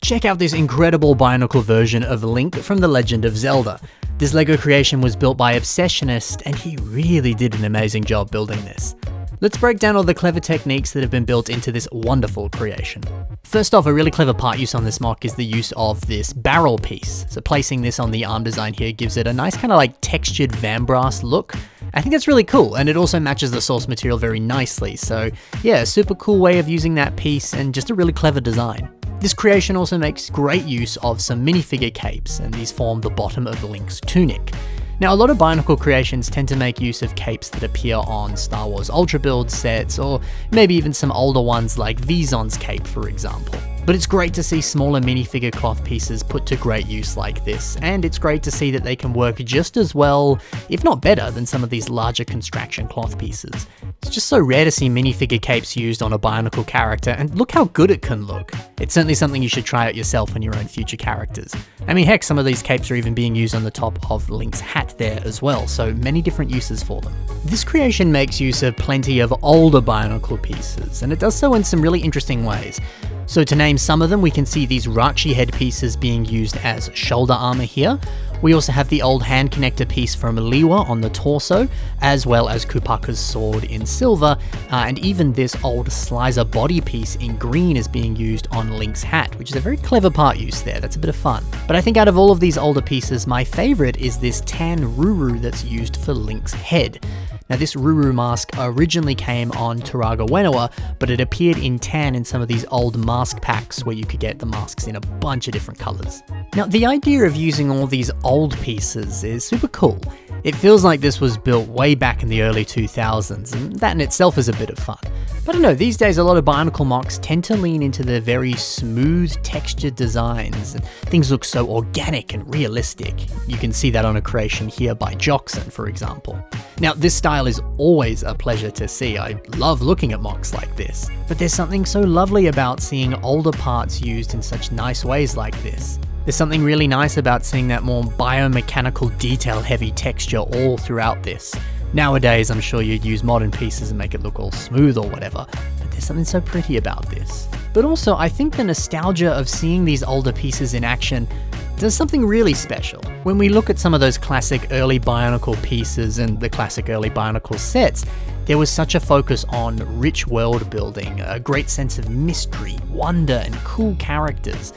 Check out this incredible Bionicle version of Link from The Legend of Zelda. This LEGO creation was built by Obsessionist, and he really did an amazing job building this. Let's break down all the clever techniques that have been built into this wonderful creation. First off, a really clever part use on this MOC is the use of this barrel piece. So placing this on the arm design here gives it a nice kind of like textured vambrass look. I think that's really cool, and it also matches the source material very nicely. So yeah, a super cool way of using that piece and just a really clever design. This creation also makes great use of some minifigure capes, and these form the bottom of Link's tunic. Now, a lot of Bionicle creations tend to make use of capes that appear on Star Wars Ultra Build sets, or maybe even some older ones like Vizon's cape, for example. But it's great to see smaller minifigure cloth pieces put to great use like this, and it's great to see that they can work just as well, if not better, than some of these larger construction cloth pieces. It's just so rare to see minifigure capes used on a Bionicle character, and look how good it can look. It's certainly something you should try out yourself on your own future characters. I mean, heck, some of these capes are even being used on the top of Link's hat there as well, so many different uses for them. This creation makes use of plenty of older Bionicle pieces, and it does so in some really interesting ways. So to name some of them, we can see these Rachi head pieces being used as shoulder armor here. We also have the old hand connector piece from Liwa on the torso, as well as Kupaka's sword in silver, and even this old Slicer body piece in green is being used on Link's hat, which is a very clever part use there. That's a bit of fun. But I think out of all of these older pieces, my favorite is this tan Ruru that's used for Link's head. Now, this Ruru mask originally came on Turaga Whenua, but it appeared in tan in some of these old mask packs where you could get the masks in a bunch of different colors. Now, the idea of using all these old pieces is super cool. It feels like this was built way back in the early 2000s, and that in itself is a bit of fun. But I don't know, these days a lot of Bionicle MOCs tend to lean into the very smooth, textured designs, and things look so organic and realistic. You can see that on a creation here by Joxon, for example. Now, this style is always a pleasure to see. I love looking at MOCs like this. But there's something so lovely about seeing older parts used in such nice ways like this. There's something really nice about seeing that more biomechanical, detail-heavy texture all throughout this. Nowadays, I'm sure you'd use modern pieces and make it look all smooth or whatever, but there's something so pretty about this. But also, I think the nostalgia of seeing these older pieces in action does something really special. When we look at some of those classic early Bionicle pieces and the classic early Bionicle sets, there was such a focus on rich world building, a great sense of mystery, wonder, and cool characters.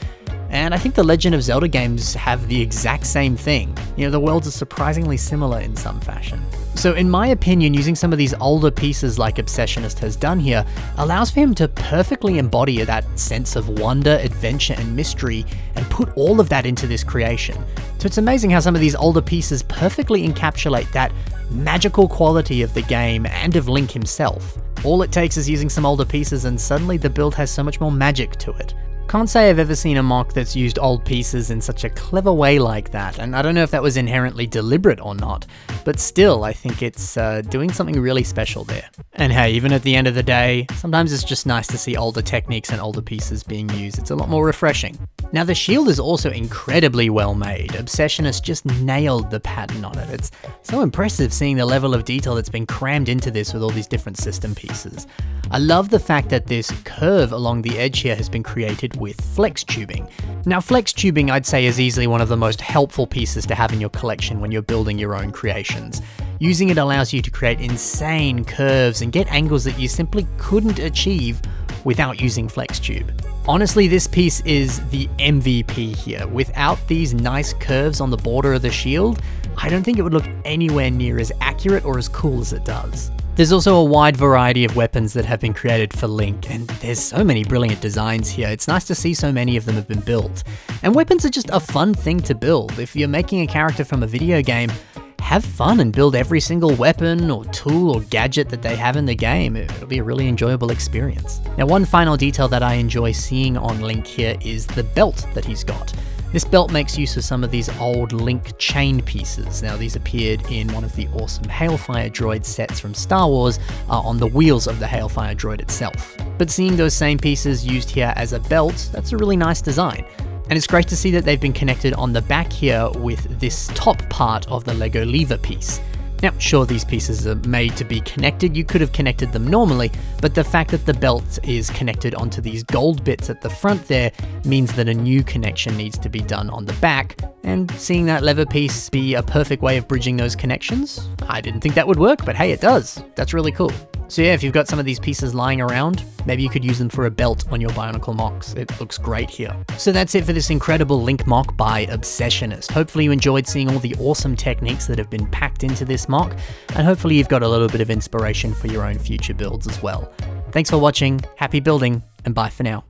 And I think the Legend of Zelda games have the exact same thing. You know, the worlds are surprisingly similar in some fashion. So in my opinion, using some of these older pieces like Obsessionist has done here allows for him to perfectly embody that sense of wonder, adventure, and mystery, and put all of that into this creation. So it's amazing how some of these older pieces perfectly encapsulate that magical quality of the game and of Link himself. All it takes is using some older pieces and suddenly the build has so much more magic to it. Can't say I've ever seen a MOC that's used old pieces in such a clever way like that, and I don't know if that was inherently deliberate or not, but still, I think it's doing something really special there. And hey, even at the end of the day, sometimes it's just nice to see older techniques and older pieces being used. It's a lot more refreshing. Now, the shield is also incredibly well made. Obsessionist just nailed the pattern on it. It's so impressive seeing the level of detail that's been crammed into this with all these different system pieces. I love the fact that this curve along the edge here has been created with flex tubing. Now, flex tubing I'd say is easily one of the most helpful pieces to have in your collection when you're building your own creations. Using it allows you to create insane curves and get angles that you simply couldn't achieve without using flex tube. Honestly, this piece is the MVP here. Without these nice curves on the border of the shield, I don't think it would look anywhere near as accurate or as cool as it does. There's also a wide variety of weapons that have been created for Link, and there's so many brilliant designs here. It's nice to see so many of them have been built. And weapons are just a fun thing to build. If you're making a character from a video game, have fun and build every single weapon or tool or gadget that they have in the game. It'll be a really enjoyable experience. Now, one final detail that I enjoy seeing on Link here is the belt that he's got. This belt makes use of some of these old Link chain pieces. Now, these appeared in one of the awesome Hailfire droid sets from Star Wars on the wheels of the Hailfire droid itself. But seeing those same pieces used here as a belt, that's a really nice design. And it's great to see that they've been connected on the back here with this top part of the LEGO lever piece. Now, sure, these pieces are made to be connected, you could have connected them normally, but the fact that the belt is connected onto these gold bits at the front there means that a new connection needs to be done on the back, and seeing that lever piece be a perfect way of bridging those connections, I didn't think that would work, but hey, it does. That's really cool. So yeah, if you've got some of these pieces lying around, maybe you could use them for a belt on your Bionicle MOCs. It looks great here. So that's it for this incredible Link MOC by Obsessionist. Hopefully you enjoyed seeing all the awesome techniques that have been packed into this MOC, and hopefully you've got a little bit of inspiration for your own future builds as well. Thanks for watching, happy building, and bye for now.